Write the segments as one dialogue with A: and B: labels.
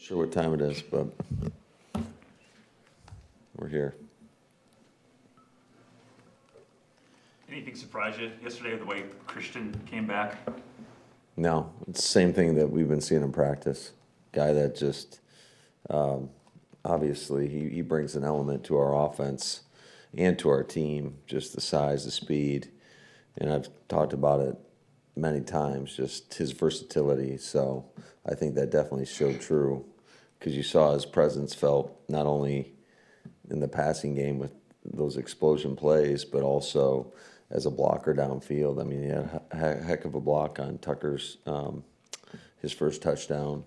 A: Sure what time it is, but we're here.
B: Anything surprise you yesterday, the way Christian came back?
A: No, it's the same thing that we've been seeing in practice. Guy that just, obviously, he brings an element to our offense and to our team, just the size, the speed. And I've talked about it many times, just his versatility. So I think that definitely showed true because you saw his presence felt not only in the passing game with those explosion plays, but also as a blocker downfield. I mean, he had a heck of a block on Tucker's his first touchdown.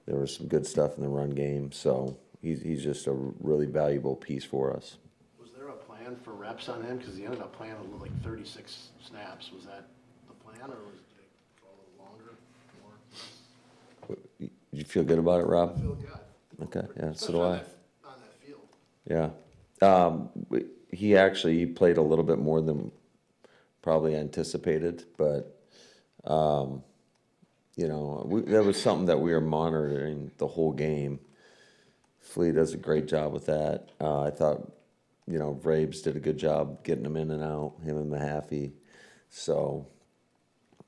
A: There was some good stuff in the run game, so he's just a really valuable piece for us.
C: Was there a plan for reps on him? Because he ended up playing like 36 snaps. Was that the plan, or did it go a little longer, more?
A: Did you feel good about it, Rob?
C: I feel good.
A: Okay, yeah, so
C: Especially
A: do I.
C: on that field.
A: Yeah. He played a little bit more than probably anticipated, but that was something that we were monitoring the whole game. Flea does a great job with that. I thought, Vrabes did a good job getting him in and out, him and Mahaffey. So,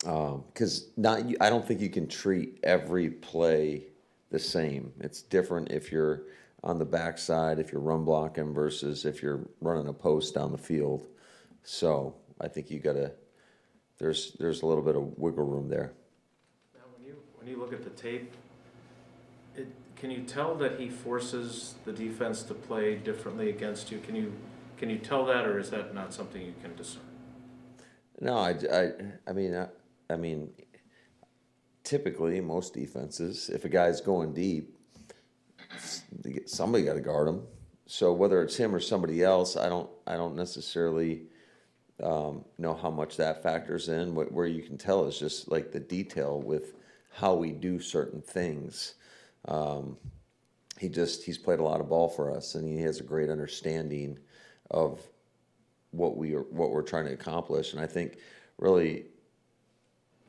A: because I don't think you can treat every play the same. It's different if you're on the backside, if you're run blocking versus if you're running a post down the field. So I think there's a little bit of wiggle room there.
D: Now, when you look at the tape, can you tell that he forces the defense to play differently against you? Can you tell that, or is that not something you can discern?
A: No, I mean, typically most defenses, if a guy's going deep, somebody got to guard him. So whether it's him or somebody else, I don't necessarily know how much that factors in. Where you can tell is just like the detail with how we do certain things. He's played a lot of ball for us, and he has a great understanding of what we're trying to accomplish. And I think really,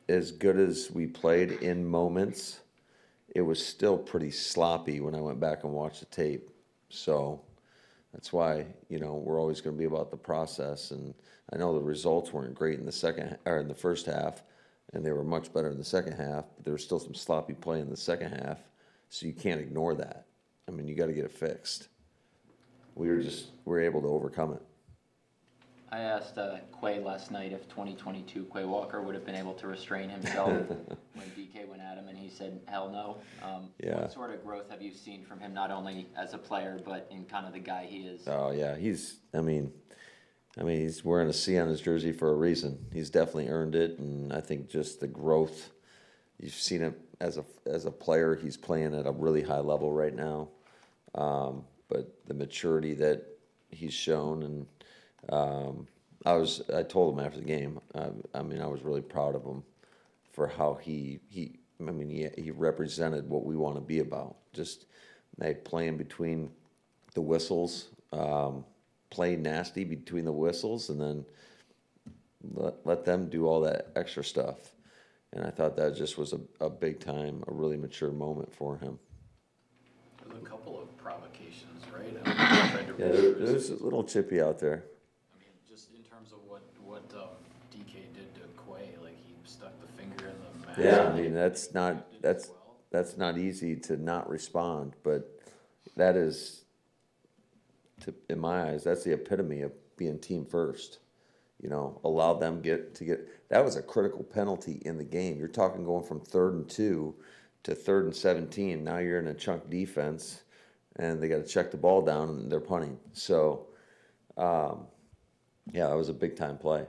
A: as good as we played in moments, it was still pretty sloppy when I went back and watched the tape. So that's why, we're always going to be about the process. And I know the results weren't great in the first half, and they were much better in the second half, but there was still some sloppy play in the second half. So you can't ignore that. I mean, you got to get it fixed. We were able to overcome it.
E: I asked Quay last night if 2022 Quay Walker would have been able to restrain himself when DK went at him, and he said, hell no.
A: Yeah.
E: What sort of growth have you seen from him, not only as a player, but in kind of the guy he is?
A: Oh, yeah. He's wearing a C on his jersey for a reason. He's definitely earned it, and I think just the growth, you've seen him as a player. He's playing at a really high level right now. But the maturity that he's shown, and I told him after the game, I was really proud of him for how he represented what we want to be about. Just playing between the whistles, playing nasty between the whistles, and then let them do all that extra stuff. And I thought that just was a big time, a really mature moment for him.
C: There was a couple of provocations, right?
A: Yeah, there's a little chippy out there.
C: I mean, just in terms of what DK did to Quay, like he stuck the finger in the mask.
A: Yeah, I mean that's not easy to not respond, but that is, in my eyes, that's the epitome of being team first. Allow them get. That was a critical penalty in the game. You're talking going from 3rd and 2 to 3rd and 17. Now you're in a chunk defense, and they got to check the ball down, and they're punting. So, yeah, that was a big time play.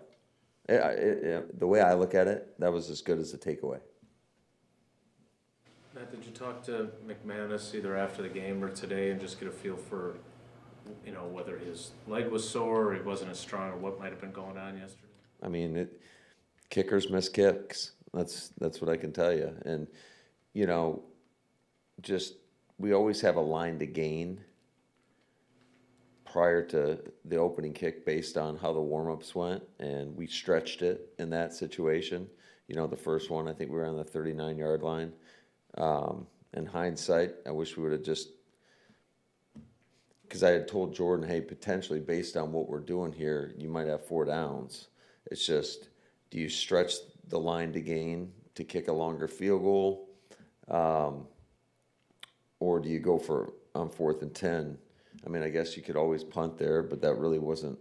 A: The way I look at it, that was as good as the takeaway.
D: Matt, did you talk to McManus either after the game or today and just get a feel for, whether his leg was sore or he wasn't as strong, or what might have been going on yesterday?
A: I mean, kickers miss kicks. That's what I can tell you. And, just we always have a line to gain prior to the opening kick based on how the warm-ups went, and we stretched it in that situation. The first one, I think we were on the 39-yard line. in hindsight, I wish we would have just, because I had told Jordan, hey, potentially based on what we're doing here, you might have 4 downs. It's just, do you stretch the line to gain to kick a longer field goal? Or do you go for on 4th and 10? I mean, I guess you could always punt there, but that really wasn't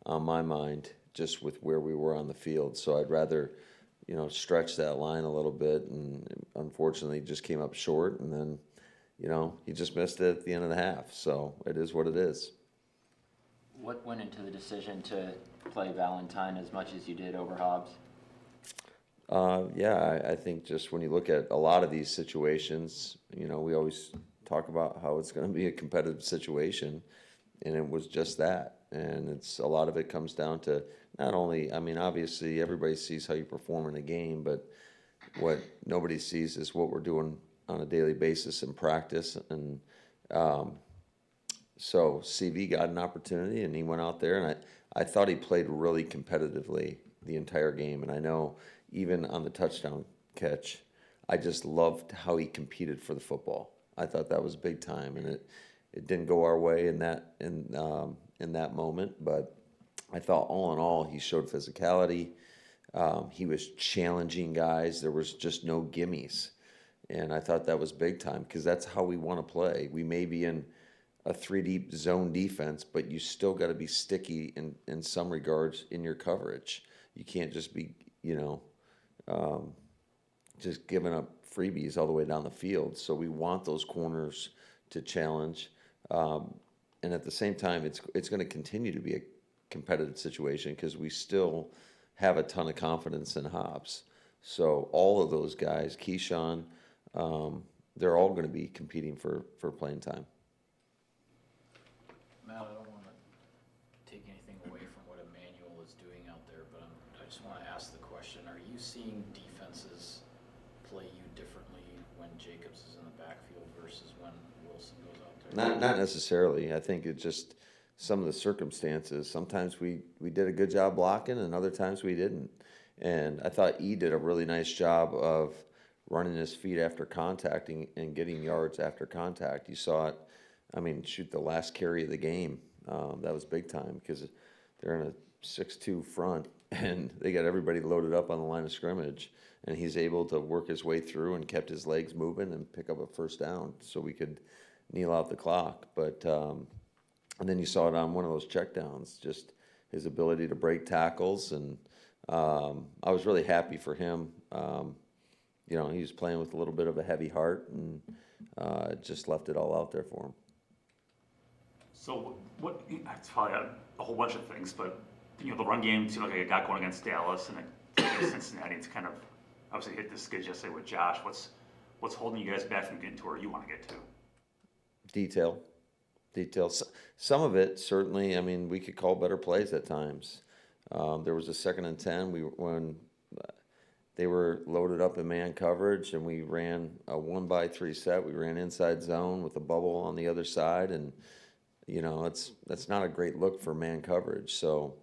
A: on my mind just with where we were on the field. So I'd rather, stretch that line a little bit, and unfortunately just came up short, and then, he just missed it at the end of the half. So it is what it is.
E: What went into the decision to play Valentine as much as you did over Hobbs?
A: Yeah, I think just when you look at a lot of these situations, we always talk about how it's going to be a competitive situation, and it was just that. And it's a lot of it comes down to not only, I mean, obviously everybody sees how you perform in a game, but what nobody sees is what we're doing on a daily basis in practice. And so CV got an opportunity, and he went out there, and I thought he played really competitively the entire game. And I know even on the touchdown catch, I just loved how he competed for the football. I thought that was big time, and it didn't go our way in that moment. But I thought all in all, he showed physicality. He was challenging guys. There was just no gimmies. And I thought that was big time, because that's how we want to play. We may be in a 3-deep zone defense, but you still got to be sticky in some regards in your coverage. You can't just be, just giving up freebies all the way down the field. So we want those corners to challenge. And at the same time, it's going to continue to be a competitive situation, because we still have a ton of confidence in Hobbs. So all of those guys, Keyshawn, they're all going to be competing for playing time.
F: Matt, I don't want to take anything away from what Emmanuel is doing out there, but I just want to ask the question, are you seeing defenses play you differently when Jacobs is in the backfield versus when Wilson goes out there?
A: Not necessarily. I think it's just some of the circumstances. Sometimes we did a good job blocking, and other times we didn't. And I thought E did a really nice job of running his feet after contacting and getting yards after contact. You saw it, the last carry of the game. That was big time, because they're in a 6-2 front, and they got everybody loaded up on the line of scrimmage. And he's able to work his way through and kept his legs moving and pick up a first down so we could kneel out the clock. But and then you saw it on one of those checkdowns, just his ability to break tackles. And I was really happy for him. He was playing with a little bit of a heavy heart, and just left it all out there for him.
B: So it's probably a whole bunch of things, but the run game seemed like it got going against Dallas, and Cincinnati. It's kind of obviously hit the skids yesterday with Josh. What's holding you guys back from getting to where you want to get to?
A: Detail. Some of it, certainly, we could call better plays at times. There was a 2nd and 10 when they were loaded up in man coverage, and we ran a 1-by-3 set. We ran inside zone with a bubble on the other side, and that's not a great look for man coverage. So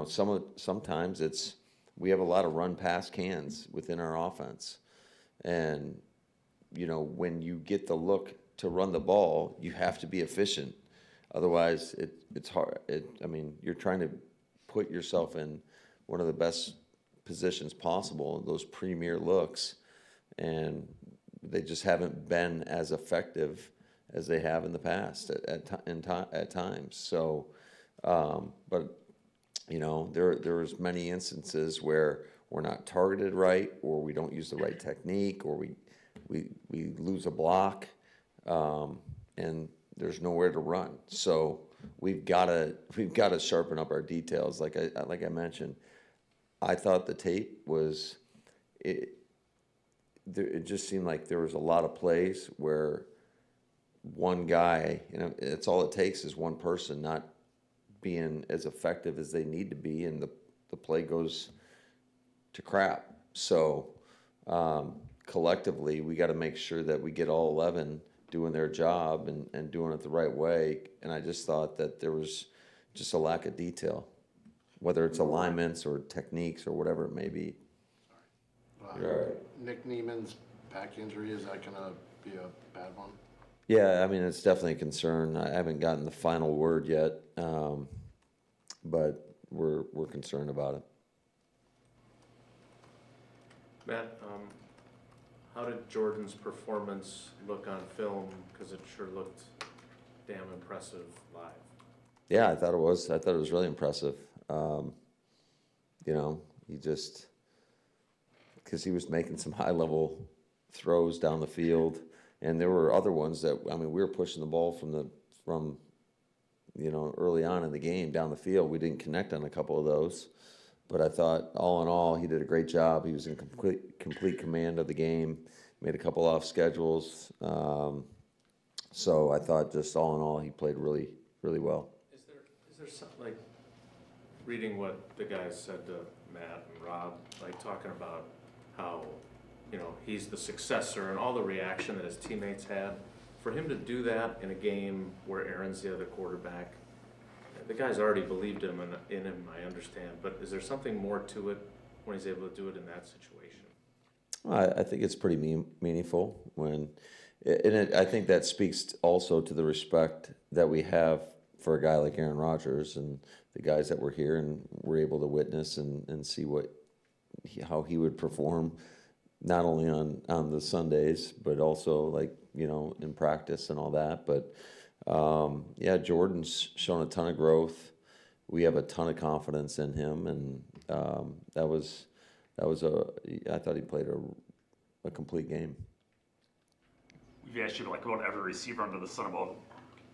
A: sometimes we have a lot of run pass cans within our offense, and when you get the look to run the ball, you have to be efficient. Otherwise, it's hard. You're trying to put yourself in one of the best positions possible, those premier looks, and they just haven't been as effective as they have in the past at times. So, but there was many instances where we're not targeted right, or we don't use the right technique, or we lose a block, and there's nowhere to run. So we've got to sharpen up our details. Like I mentioned, I thought the tape was it just seemed like there was a lot of plays where one guy, it's all it takes is one person not being as effective as they need to be, and the play goes to crap. So collectively, we got to make sure that we get all 11 doing their job and doing it the right way. And I just thought that there was just a lack of detail, whether it's alignments or techniques or whatever it may be. Right.
C: Nick Neiman's back injury, is that gonna be a bad one?
A: Yeah, I mean, it's definitely a concern. I haven't gotten the final word yet, but we're concerned about it.
D: Matt, how did Jordan's performance look on film? Because it sure looked damn impressive live.
A: Yeah, I thought it was. I thought it was really impressive. You know, because he was making some high level throws down the field, and there were other ones that, I mean, we were pushing the ball from early on in the game down the field. We didn't connect on a couple of those, but I thought all in all he did a great job. He was in complete command of the game. Made a couple off schedules. So I thought just all in all he played really, really well.
D: Is there something like reading what the guys said to Matt and Rob, like talking about how, he's the successor and all the reaction that his teammates had. For him to do that in a game where Aaron's the other quarterback, the guys already believed in him, I understand, but is there something more to it when he's able to do it in that situation?
A: Well, I think it's pretty meaningful I think that speaks also to the respect that we have for a guy like Aaron Rodgers and the guys that were here and were able to witness and see how he would perform, not only on the Sundays, but also in practice and all that. But yeah, Jordan's shown a ton of growth. We have a ton of confidence in him, and I thought he played a complete game.
B: We've asked you about every receiver under the sun about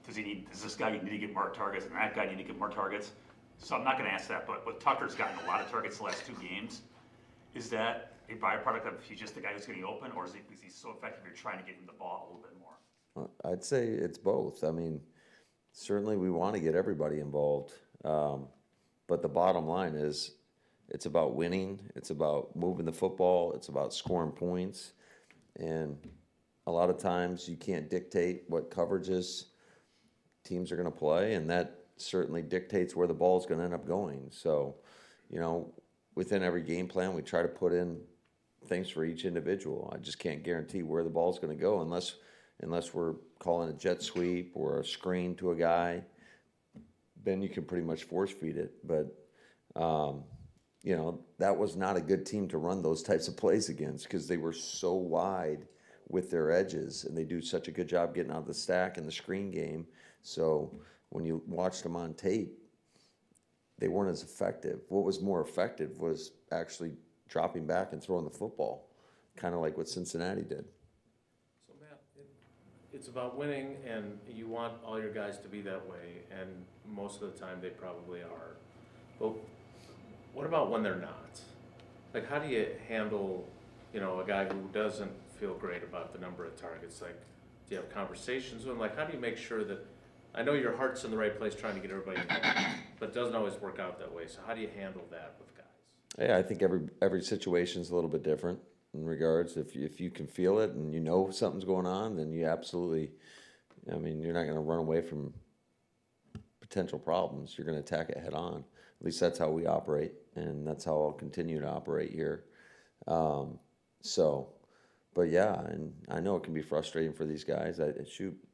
B: does this guy need to get more targets and that guy need to get more targets? So I'm not going to ask that, but Tucker's gotten a lot of targets the last 2 games. Is that a byproduct of he's just the guy who's getting open, or is he so effective you're trying to get him the ball a little bit more?
A: I'd say it's both. I mean, certainly we want to get everybody involved, but the bottom line is it's about winning. It's about moving the football. It's about scoring points. And a lot of times you can't dictate what coverages teams are going to play, and that certainly dictates where the ball is going to end up going. So, within every game plan, we try to put in things for each individual. I just can't guarantee where the ball is going to go unless we're calling a jet sweep or a screen to a guy. Then you can pretty much force feed it. But that was not a good team to run those types of plays against because they were so wide with their edges, and they do such a good job getting out of the stack in the screen game. So when you watched them on tape, they weren't as effective. What was more effective was actually dropping back and throwing the football, kind of like what Cincinnati did.
D: So Matt, it's about winning, and you want all your guys to be that way, and most of the time they probably are. But what about when they're not? Like, how do you handle, a guy who doesn't feel great about the number of targets? Like, do you have conversations with him? Like, how do you make sure that, I know your heart's in the right place trying to get everybody involved, but it doesn't always work out that way. So how do you handle that with guys?
A: Yeah, I think every situation's a little bit different in regards. If you can feel it and something's going on, then you absolutely, you're not going to run away from potential problems. You're going to attack it head on. At least that's how we operate, and that's how I'll continue to operate here. But yeah, and I know it can be frustrating for these guys.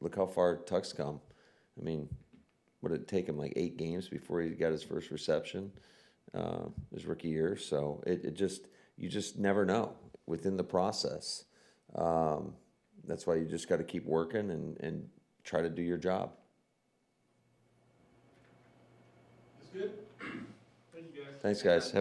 A: Look how far Tuck's come. What did it take him, like 8 games before he got his first reception, his rookie year? So you just never know within the process. That's why you just got to keep working and try to do your job.
G: That's good. Thank you, guys.
A: Thanks, guys.